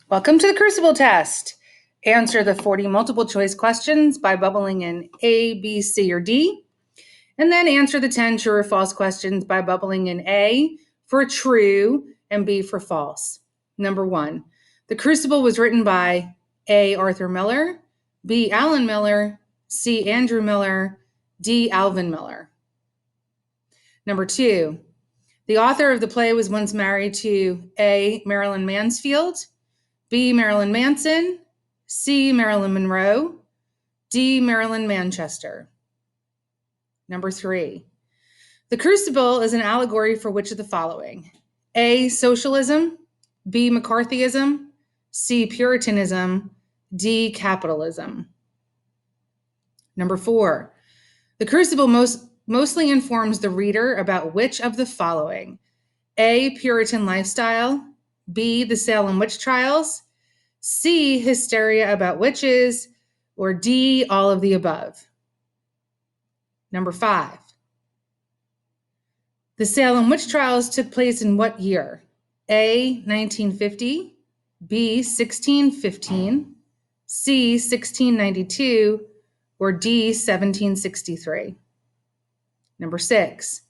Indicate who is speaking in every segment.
Speaker 1: Welcome to the Crucible test. Answer the 40 multiple choice questions by bubbling in A, B, C, or D, and then answer the 10 true or false questions by bubbling in A for true and B for false. Number 1, The Crucible was written by A, Arthur Miller, B, Alan Miller, C, Andrew Miller, D, Alvin Miller. Number 2, the author of the play was once married to A, Marilyn Mansfield, B, Marilyn Manson, C, Marilyn Monroe, D, Marilyn Manchester. Number 3, The Crucible is an allegory for which of the following? A, socialism, B, McCarthyism, C, Puritanism, D, capitalism. Number 4, The Crucible mostly informs the reader about which of the following? A, Puritan lifestyle, B, the Salem witch trials, C, hysteria about witches, or D, all of the above. Number 5, the Salem witch trials took place in what year? A, 1950, B, 1615, C, 1692, or D, 1763. Number 6,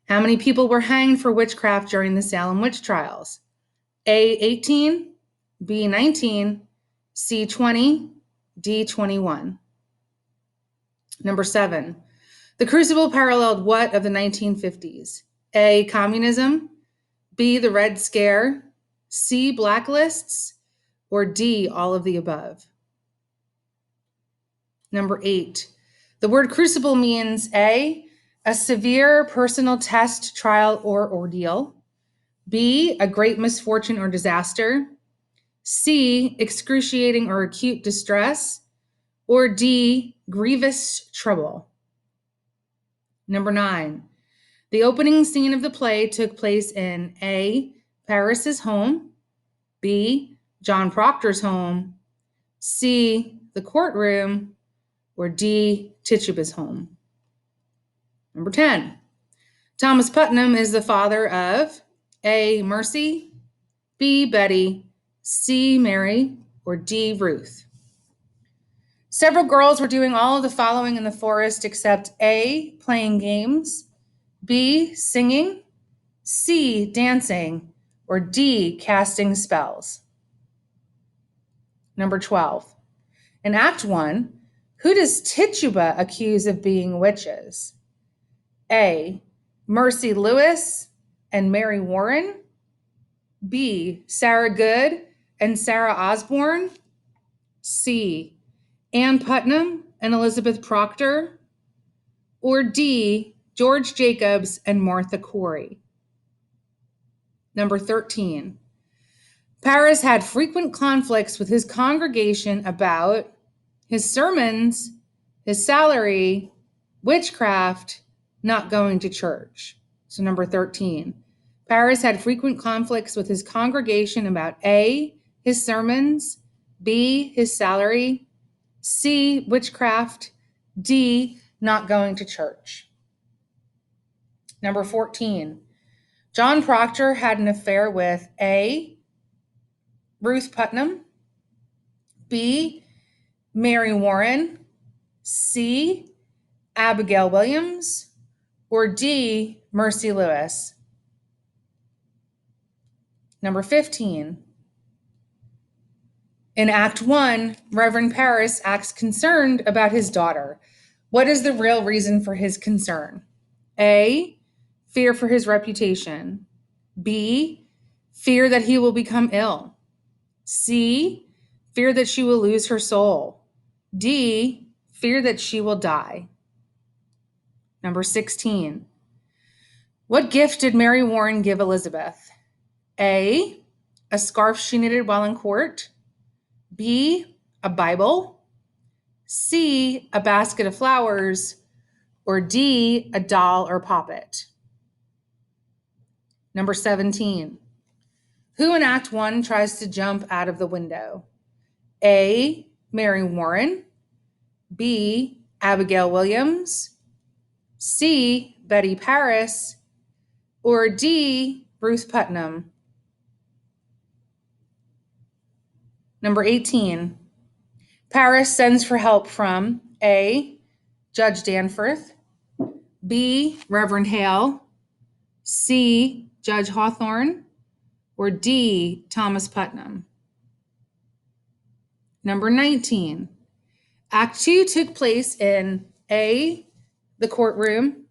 Speaker 1: how many people were hanged for witchcraft during the Salem witch trials? A, 18, B, 19, C, 20, D, 21. Number 7, the Crucible paralleled what of the 1950s? A, communism, B, the Red Scare, C, blacklists, or D, all of the above. Number 8, the word crucible means A, a severe personal test, trial, or ordeal, B, a great misfortune or disaster, C, excruciating or acute distress, or D, grievous trouble. Number 9, the opening scene of the play took place in A, Paris's home, B, John Proctor's home, C, the courtroom, or D, Tituba's home. Number 10, Thomas Putnam is the father of A, Mercy, B, Betty, C, Mary, or D, Ruth. Several girls were doing all of the following in the forest except A, playing games, B, singing, C, dancing, or D, casting spells. Number 12, in Act 1, who does Tituba accuse of being witches? A, Mercy Lewis and Mary Warren, B, Sarah Good and Sarah Osborne, C, Ann Putnam and Elizabeth Proctor, or D, George Jacobs and Martha Corey. Number 13, Paris had frequent conflicts with his congregation about his sermons, his salary, witchcraft, not going to church. So number 13, Paris had frequent conflicts with his congregation about A, his sermons, B, his salary, C, witchcraft, D, not going to church. Number 14, John Proctor had an affair with A, Ruth Putnam, B, Mary Warren, C, Abigail Williams, or D, Mercy Lewis. Number 15, in Act 1, Reverend Paris acts concerned about his daughter. What is the real reason for his concern? A, fear for his reputation. B, fear that he will become ill. C, fear that she will lose her soul. D, fear that she will die. Number 16, what gift did Mary Warren give Elizabeth? A, a scarf she knitted while in court. B, a Bible. C, a basket of flowers. Or D, a doll or poppet. Number 17, who in Act 1 tries to jump out of the window? A, Mary Warren. B, Abigail Williams. C, Betty Paris. Or D, Ruth Putnam. Number 18. Paris sends for help from A. Judge Danforth, B. Reverend Hale, C. Judge Hawthorne, or D. Thomas Putnam. Number 19. Act 2 took place in A. the courtroom,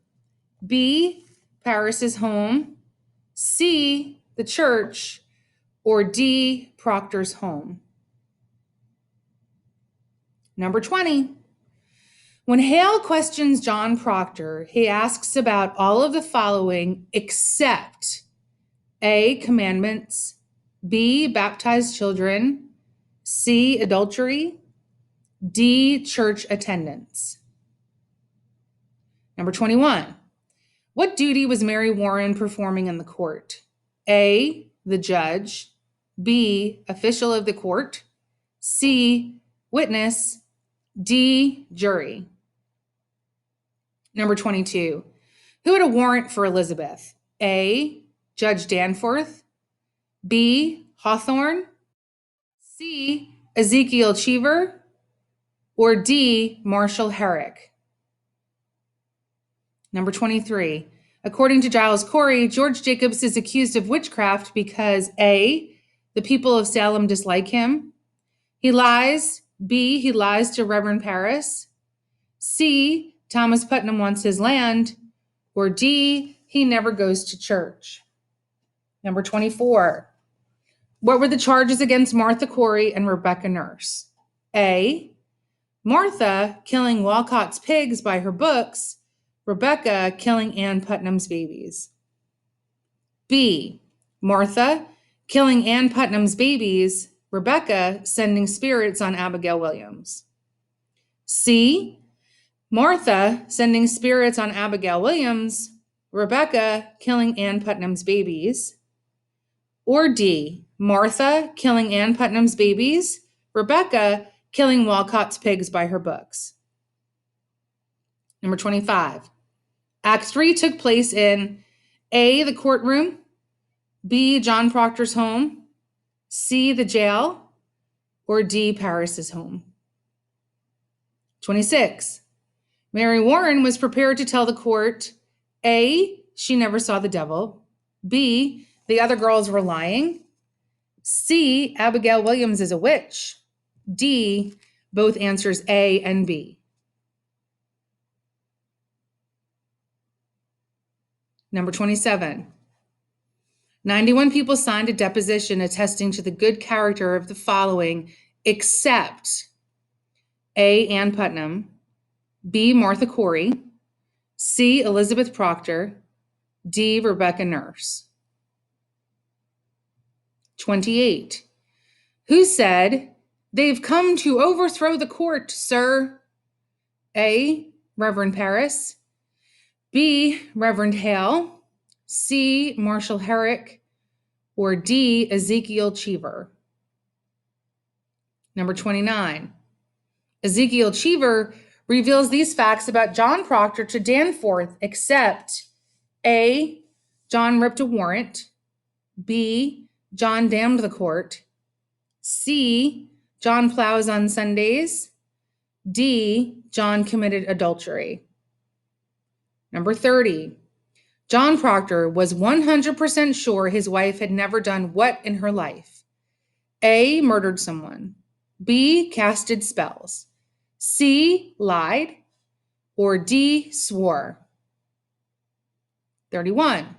Speaker 1: B. Paris's home, C. the church, or D. Proctor's home. Number 20. When Hale questions John Proctor, he asks about all of the following except A. Commandments, B. Baptized children, C. Adultery, D. Church attendance. Number 21. What duty was Mary Warren performing in the court? A. The judge, B. Official of the court, C. Witness, D. Jury. Number 22. Who had a warrant for Elizabeth? A. Judge Danforth, B. Hawthorne, C. Ezekiel Cheever, or D. Marshall Herrick. Number 23. According to Giles Corey, George Jacobs is accused of witchcraft because A. the people of Salem dislike him, he lies, B. he lies to Reverend Paris, C. Thomas Putnam wants his land, or D. he never goes to church. Number 24. What were the charges against Martha Corey and Rebecca Nurse? A. Martha killing Walcott's pigs by her books, Rebecca killing Ann Putnam's babies. B. Martha killing Ann Putnam's babies, Rebecca sending spirits on Abigail Williams. C. Martha sending spirits on Abigail Williams, Rebecca killing Ann Putnam's babies. Or D. Martha killing Ann Putnam's babies, Rebecca killing Walcott's pigs by her books. Number 25. Act 3 took place in A. the courtroom, B. John Proctor's home, C. the jail, or D. Paris's home. 26. Mary Warren was prepared to tell the court A. she never saw the devil, B. the other girls were lying, C. Abigail Williams is a witch, D. both answers A and B. Number 27. 91 people signed a deposition attesting to the good character of the following except A. Ann Putnam, B. Martha Corey, C. Elizabeth Proctor, D. Rebecca Nurse. 28. Who said, "They've come to overthrow the court, sir"? A. Reverend Paris, B. Reverend Hale, C. Marshall Herrick, or D. Ezekiel Cheever. Number 29. Ezekiel Cheever reveals these facts about John Proctor to Danforth except A. John ripped a warrant, B. John damned the court, C. John plows on Sundays, D. John committed adultery. Number 30. John Proctor was 100% sure his wife had never done what in her life? A. Murdered someone, B. Casted spells, C. Lied, or D. Swore. 31.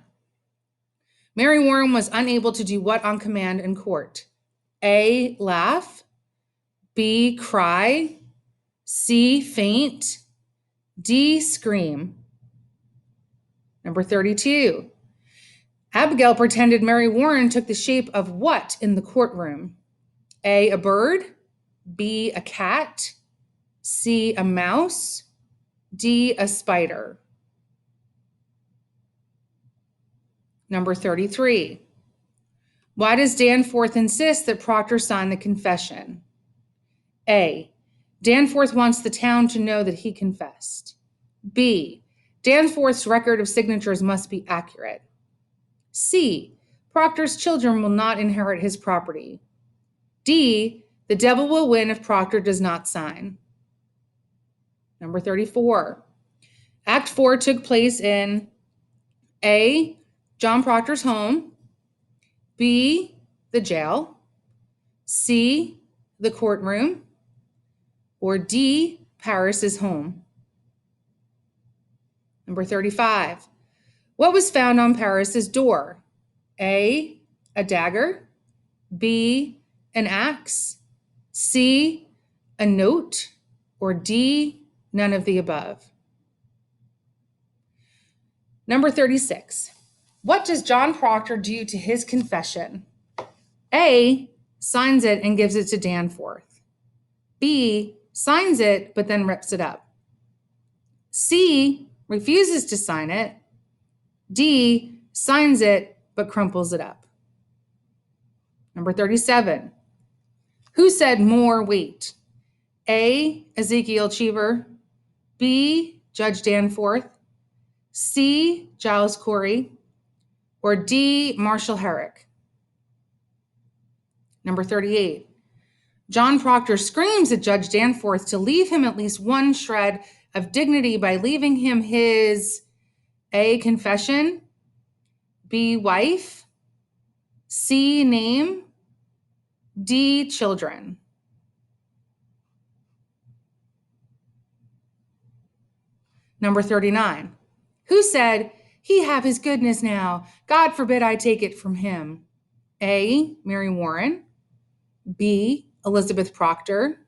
Speaker 1: Mary Warren was unable to do what on command in court? A. Laugh, B. Cry, C. Faint, D. Scream. Number 32. Abigail pretended Mary Warren took the shape of what in the courtroom? A. A bird, B. A cat, C. A mouse, D. A spider. Number 33. Why does Danforth insist that Proctor sign the confession? A. Danforth wants the town to know that he confessed. B. Danforth's record of signatures must be accurate. C. Proctor's children will not inherit his property. D. The devil will win if Proctor does not sign. Number 34. Act 4 took place in A, John Proctor's home, B, the jail, C, the courtroom, or D, Paris's home. Number 35. What was found on Paris's door? A, a dagger, B, an axe, C, a note, or D, none of the above. Number 36. What does John Proctor do to his confession? A, signs it and gives it to Danforth. B, signs it but then rips it up. C, refuses to sign it. D, signs it but crumples it up. Number 37. Who said more weight? A, Ezekiel Cheever, B, Judge Danforth, C, Giles Corey, or D, Marshall Herrick? Number 38. John Proctor screams at Judge Danforth to leave him at least one shred of dignity by leaving him his A, confession, B, wife, C, name, D, children. Number 39. Who said, "He have his goodness now, God forbid I take it from him"? A, Mary Warren, B, Elizabeth Proctor,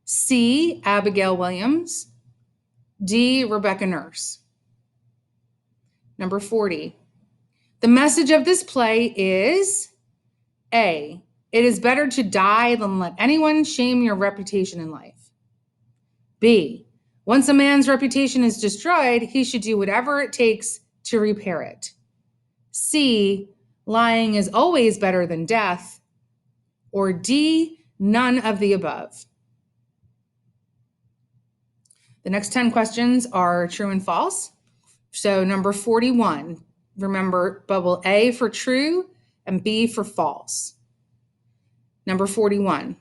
Speaker 1: C, Abigail Williams, D, Rebecca Nurse. Number 40. The message of this play is A, it is better to die than let anyone shame your reputation in life. B, once a man's reputation is destroyed, he should do whatever it takes to repair it. C, lying is always better than death. Or D, none of the above. The next 10 questions are true and false. So number 41, remember bubble A for true and B for false. Number 41,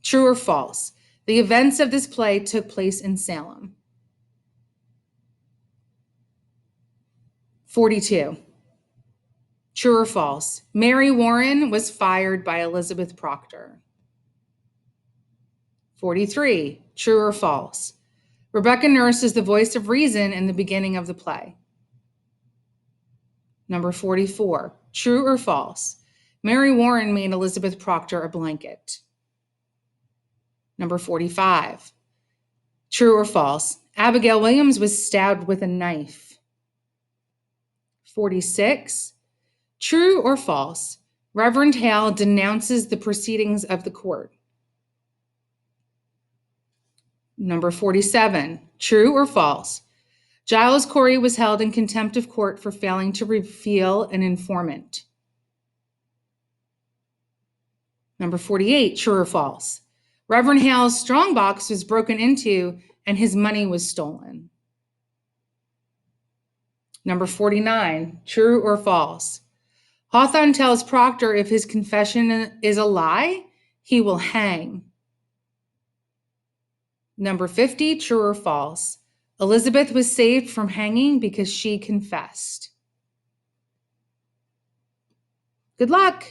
Speaker 1: true or false? The events of this play took place in Salem. 42, true or false? Mary Warren was fired by Elizabeth Proctor. 43, true or false? Rebecca Nurse is the voice of reason in the beginning of the play. Number 44, true or false? Mary Warren made Elizabeth Proctor a blanket. Number 45, true or false? Abigail Williams was stabbed with a knife. 46, true or false? Reverend Hale denounces the proceedings of the court. Number 47, true or false? Giles Corey was held in contempt of court for failing to reveal an informant. Number 48, true or false? Reverend Hale's strongbox was broken into and his money was stolen. Number 49, true or false? Hawthorne tells Proctor if his confession is a lie, he will hang. Number 50, true or false? Elizabeth was saved from hanging because she confessed. Good luck.